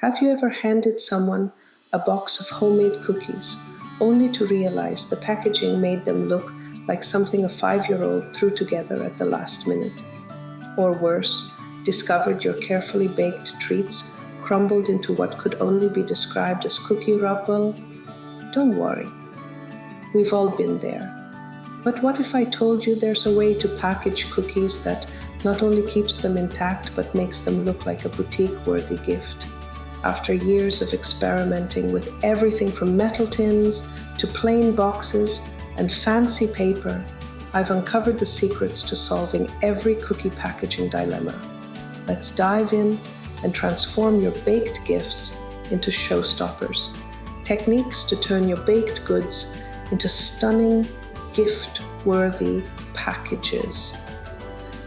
Have you ever handed someone a box of homemade cookies only to realize the packaging made them look like something a 5-year-old threw together at the last minute? Or worse, discovered your carefully baked treats crumbled into what could only be described as cookie rubble? Don't worry, we've all been there. But what if I told you there's a way to package cookies that not only keeps them intact but makes them look like a boutique-worthy gift? After years of experimenting with everything from metal tins to plain boxes and fancy paper, I've uncovered the secrets to solving every cookie packaging dilemma. Let's dive in and transform your baked gifts into showstoppers. Techniques to turn your baked goods into stunning, gift-worthy packages.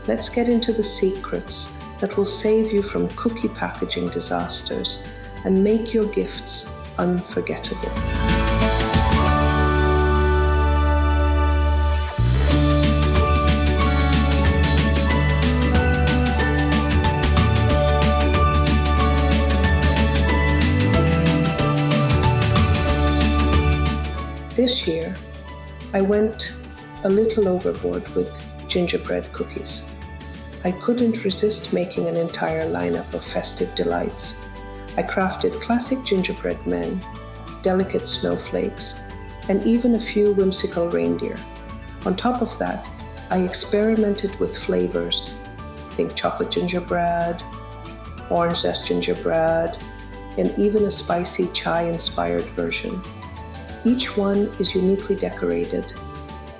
Let's get into the secrets that will save you from cookie packaging disasters and make your gifts unforgettable. This year, I went a little overboard with gingerbread cookies. I couldn't resist making an entire lineup of festive delights. I crafted classic gingerbread men, delicate snowflakes, and even a few whimsical reindeer. On top of that, I experimented with flavors. Think chocolate gingerbread, orange zest gingerbread, and even a spicy chai-inspired version. Each one is uniquely decorated,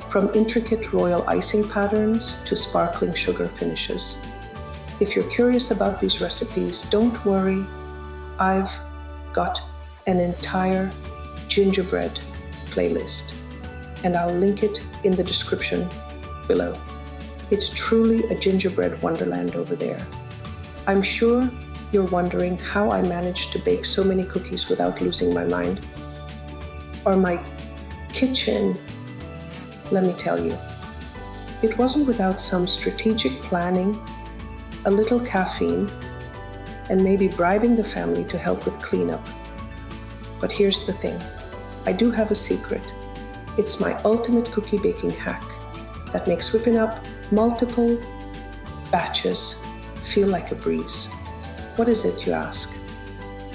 from intricate royal icing patterns to sparkling sugar finishes. If you're curious about these recipes, don't worry. I've got an entire gingerbread playlist, and I'll link it in the description below. It's truly a gingerbread wonderland over there. I'm sure you're wondering how I managed to bake so many cookies without losing my mind. Or my kitchen. Let me tell you, it wasn't without some strategic planning, a little caffeine, and maybe bribing the family to help with cleanup. But here's the thing, I do have a secret. It's my ultimate cookie baking hack that makes whipping up multiple batches feel like a breeze. What is it, you ask?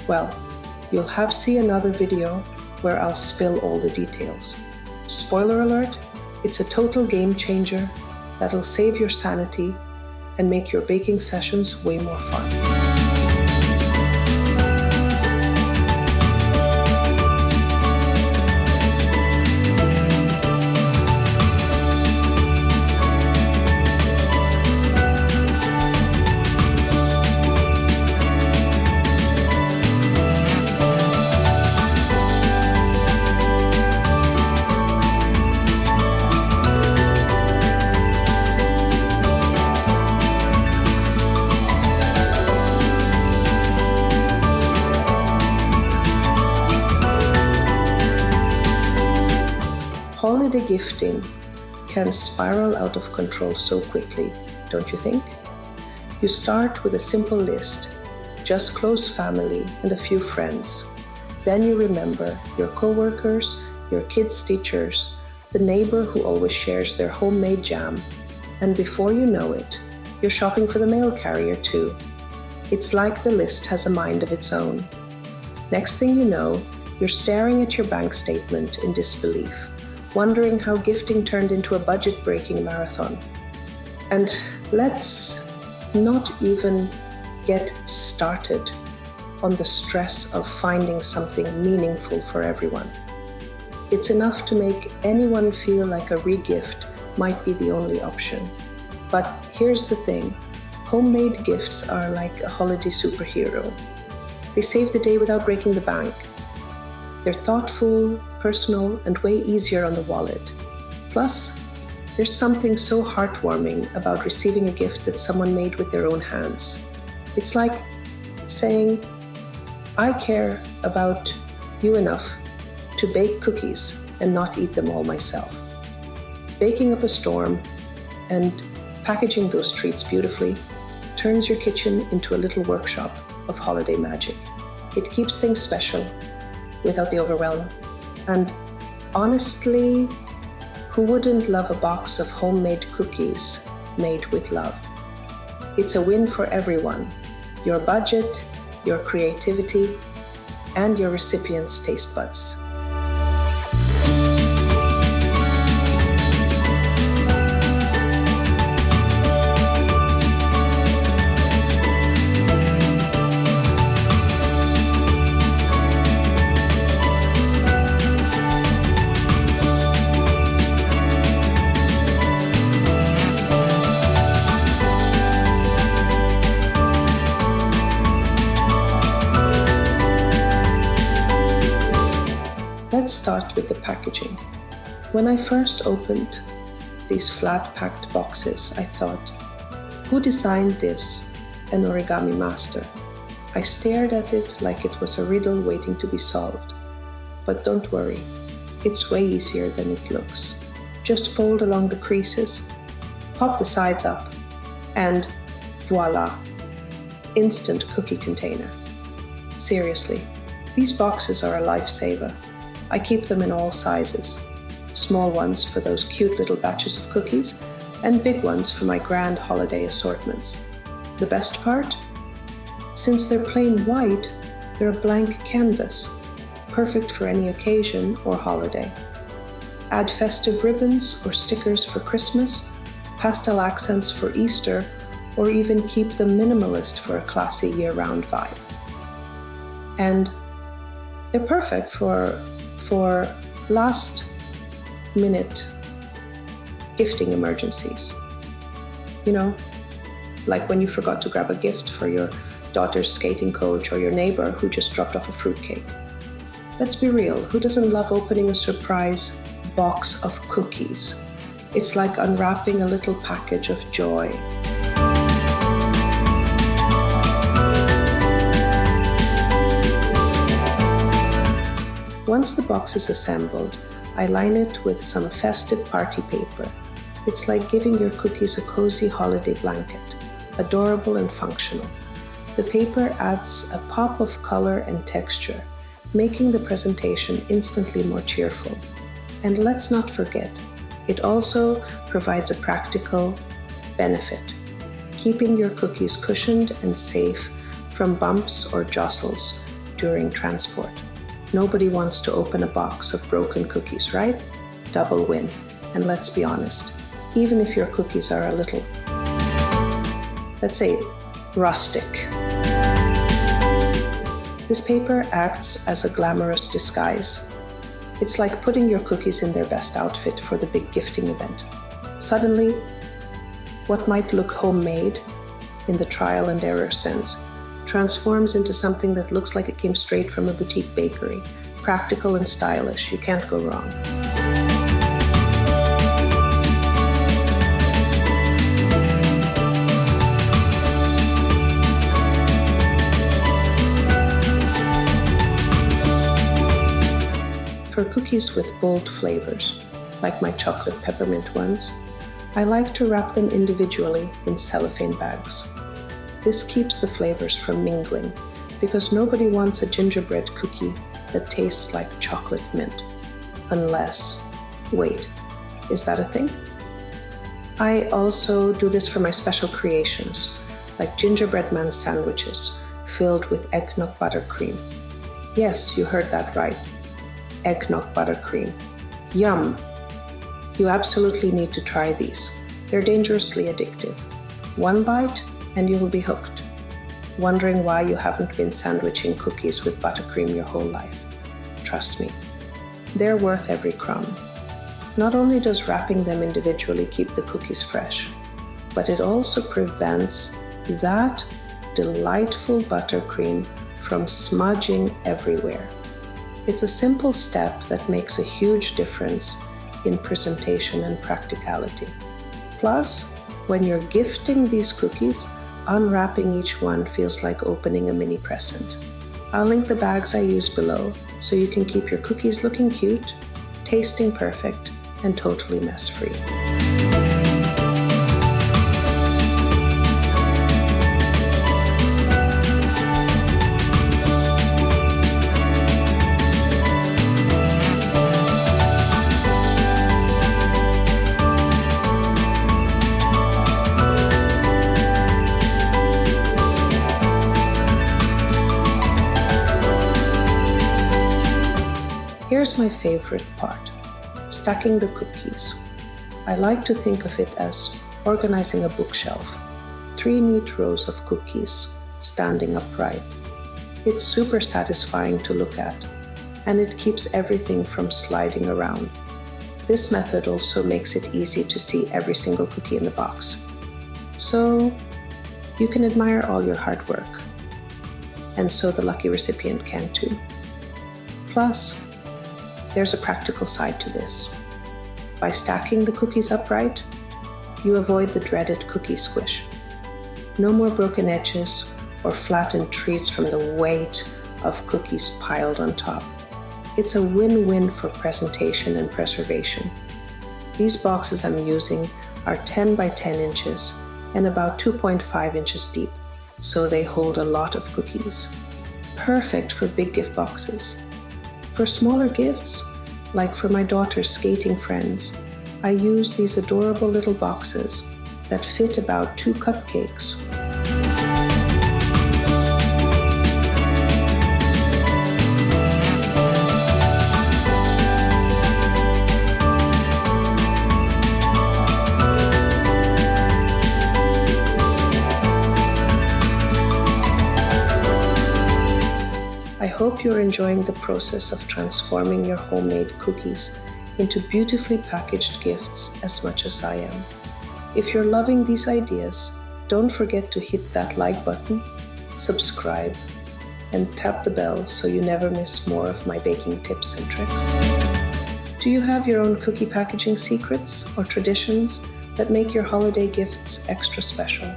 Well, you'll have see another video where I'll spill all the details. Spoiler alert, it's a total game changer that'll save your sanity and make your baking sessions way more fun. Holiday gifting can spiral out of control so quickly, don't you think? You start with a simple list, just close family and a few friends. Then you remember your coworkers, your kids' teachers, the neighbor who always shares their homemade jam. And before you know it, you're shopping for the mail carrier too. It's like the list has a mind of its own. Next thing you know, you're staring at your bank statement in disbelief, wondering how gifting turned into a budget-breaking marathon. And let's not even get started on the stress of finding something meaningful for everyone. It's enough to make anyone feel like a re-gift might be the only option. But here's the thing, homemade gifts are like a holiday superhero. They save the day without breaking the bank. They're thoughtful, personal, and way easier on the wallet. Plus, there's something so heartwarming about receiving a gift that someone made with their own hands. It's like saying, I care about you enough to bake cookies and not eat them all myself. Baking up a storm and packaging those treats beautifully turns your kitchen into a little workshop of holiday magic. It keeps things special without the overwhelm. And honestly, who wouldn't love a box of homemade cookies made with love? It's a win for everyone. Your budget, your creativity, and your recipient's taste buds. Let's start with the packaging. When I first opened these flat-packed boxes, I thought, who designed this? An origami master. I stared at it like it was a riddle waiting to be solved. But don't worry, it's way easier than it looks. Just fold along the creases, pop the sides up, and voila, instant cookie container. Seriously, these boxes are a lifesaver. I keep them in all sizes. Small ones for those cute little batches of cookies, and big ones for my grand holiday assortments. The best part? Since they're plain white, they're a blank canvas, perfect for any occasion or holiday. Add festive ribbons or stickers for Christmas, pastel accents for Easter, or even keep them minimalist for a classy year-round vibe. And they're perfect for last-minute gifting emergencies. You know, like when you forgot to grab a gift for your daughter's skating coach or your neighbor who just dropped off a fruitcake. Let's be real, who doesn't love opening a surprise box of cookies? It's like unwrapping a little package of joy. Once the box is assembled, I line it with some festive party paper. It's like giving your cookies a cozy holiday blanket, adorable and functional. The paper adds a pop of color and texture, making the presentation instantly more cheerful. And let's not forget, it also provides a practical benefit, keeping your cookies cushioned and safe from bumps or jostles during transport. Nobody wants to open a box of broken cookies, right? Double win. And let's be honest, even if your cookies are a little, let's say, rustic, this paper acts as a glamorous disguise. It's like putting your cookies in their best outfit for the big gifting event. Suddenly, what might look homemade in the trial and error sense transforms into something that looks like it came straight from a boutique bakery. Practical and stylish, you can't go wrong. For cookies with bold flavors, like my chocolate peppermint ones, I like to wrap them individually in cellophane bags. This keeps the flavors from mingling, because nobody wants a gingerbread cookie that tastes like chocolate mint. Unless, wait, is that a thing? I also do this for my special creations, like gingerbread man sandwiches filled with eggnog buttercream. Yes, you heard that right. Eggnog buttercream. Yum! You absolutely need to try these. They're dangerously addictive. One bite and you will be hooked, wondering why you haven't been sandwiching cookies with buttercream your whole life. Trust me, they're worth every crumb. Not only does wrapping them individually keep the cookies fresh, but it also prevents that delightful buttercream from smudging everywhere. It's a simple step that makes a huge difference in presentation and practicality. Plus, when you're gifting these cookies, unwrapping each one feels like opening a mini present. I'll link the bags I use below so you can keep your cookies looking cute, tasting perfect, and totally mess-free. Here's my favorite part: stacking the cookies. I like to think of it as organizing a bookshelf. 3 neat rows of cookies standing upright. It's super satisfying to look at, and it keeps everything from sliding around. This method also makes it easy to see every single cookie in the box. So you can admire all your hard work, and so the lucky recipient can too. Plus, there's a practical side to this. By stacking the cookies upright, you avoid the dreaded cookie squish. No more broken edges or flattened treats from the weight of cookies piled on top. It's a win-win for presentation and preservation. These boxes I'm using are 10 by 10 inches and about 2.5 inches deep, so they hold a lot of cookies. Perfect for big gift boxes. For smaller gifts, like for my daughter's skating friends, I use these adorable little boxes that fit about 2 cupcakes. I hope you're enjoying the process of transforming your homemade cookies into beautifully packaged gifts as much as I am. If you're loving these ideas, don't forget to hit that like button, subscribe, and tap the bell so you never miss more of my baking tips and tricks. Do you have your own cookie packaging secrets or traditions that make your holiday gifts extra special?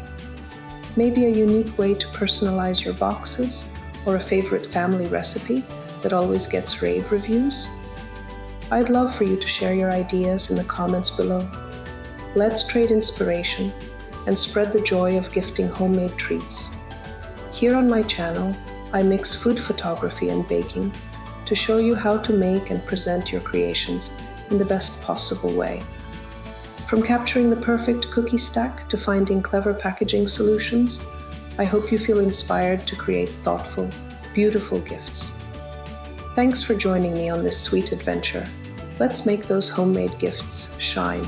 Maybe a unique way to personalize your boxes, or a favorite family recipe that always gets rave reviews? I'd love for you to share your ideas in the comments below. Let's trade inspiration and spread the joy of gifting homemade treats. Here on my channel, I mix food photography and baking to show you how to make and present your creations in the best possible way. From capturing the perfect cookie stack to finding clever packaging solutions, I hope you feel inspired to create thoughtful, beautiful gifts. Thanks for joining me on this sweet adventure. Let's make those homemade gifts shine.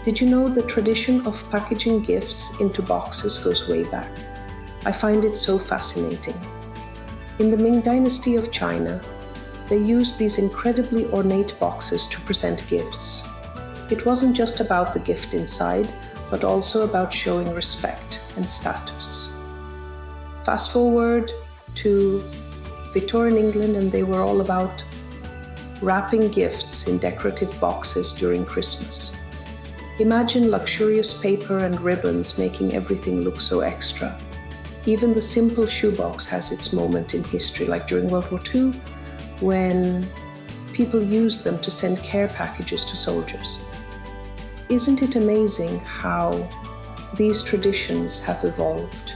Did you know the tradition of packaging gifts into boxes goes way back? I find it so fascinating. In the Ming Dynasty of China, they used these incredibly ornate boxes to present gifts. It wasn't just about the gift inside, but also about showing respect and status. Fast forward to Victorian England, and they were all about wrapping gifts in decorative boxes during Christmas. Imagine luxurious paper and ribbons making everything look so extra. Even the simple shoebox has its moment in history, like during World War II, when people used them to send care packages to soldiers. Isn't it amazing how these traditions have evolved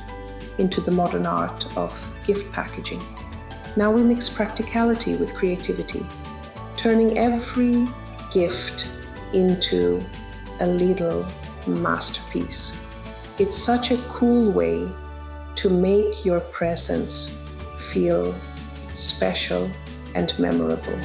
into the modern art of gift packaging? Now we mix practicality with creativity, turning every gift into a little masterpiece. It's such a cool way to make your presents feel special and memorable.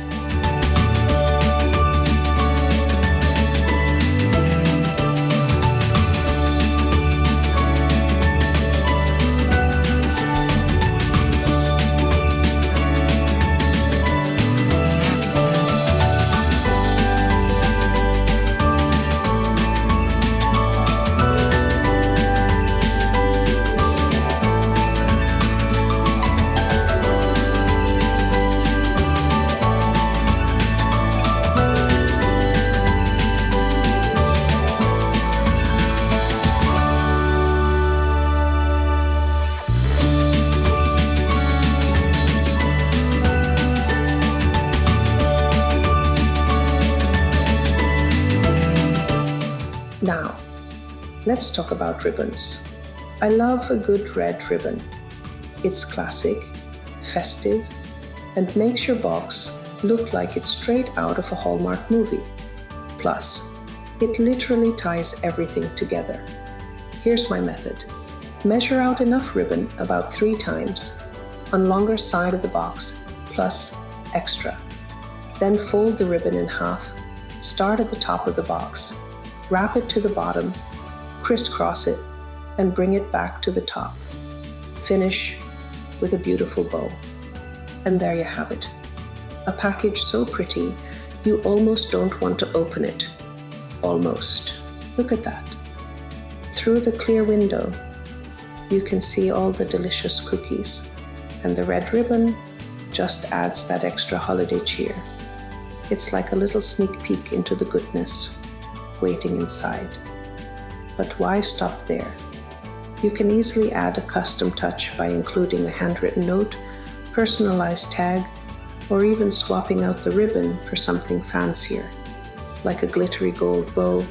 Now, let's talk about ribbons. I love a good red ribbon. It's classic, festive, and makes your box look like it's straight out of a Hallmark movie. Plus, it literally ties everything together. Here's my method. Measure out enough ribbon about 3 times on longer side of the box plus extra. Then fold the ribbon in half, start at the top of the box, wrap it to the bottom, crisscross it, and bring it back to the top. Finish with a beautiful bow. And there you have it. A package so pretty, you almost don't want to open it. Almost. Look at that. Through the clear window, you can see all the delicious cookies, and the red ribbon just adds that extra holiday cheer. It's like a little sneak peek into the goodness waiting inside. But why stop there? You can easily add a custom touch by including a handwritten note, personalized tag, or even swapping out the ribbon for something fancier, like a glittery gold bow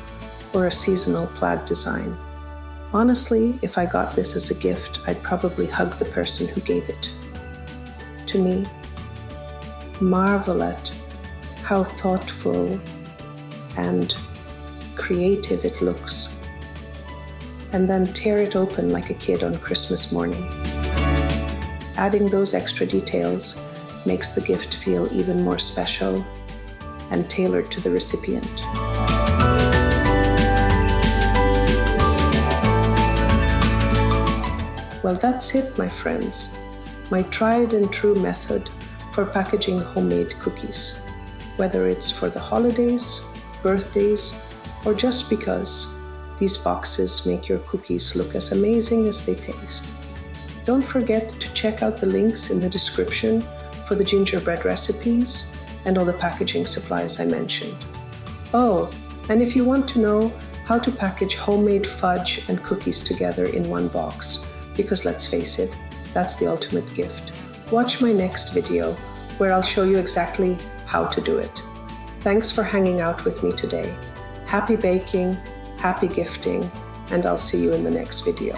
or a seasonal plaid design. Honestly, if I got this as a gift, I'd probably hug the person who gave it. To me, marvel at how thoughtful and creative it looks, and then tear it open like a kid on Christmas morning. Adding those extra details makes the gift feel even more special and tailored to the recipient. Well, that's it, my friends. My tried and true method for packaging homemade cookies, whether it's for the holidays, birthdays, or just because these boxes make your cookies look as amazing as they taste. Don't forget to check out the links in the description for the gingerbread recipes and all the packaging supplies I mentioned. Oh, and if you want to know how to package homemade fudge and cookies together in one box, because let's face it, that's the ultimate gift, watch my next video where I'll show you exactly how to do it. Thanks for hanging out with me today. Happy baking, happy gifting, and I'll see you in the next video.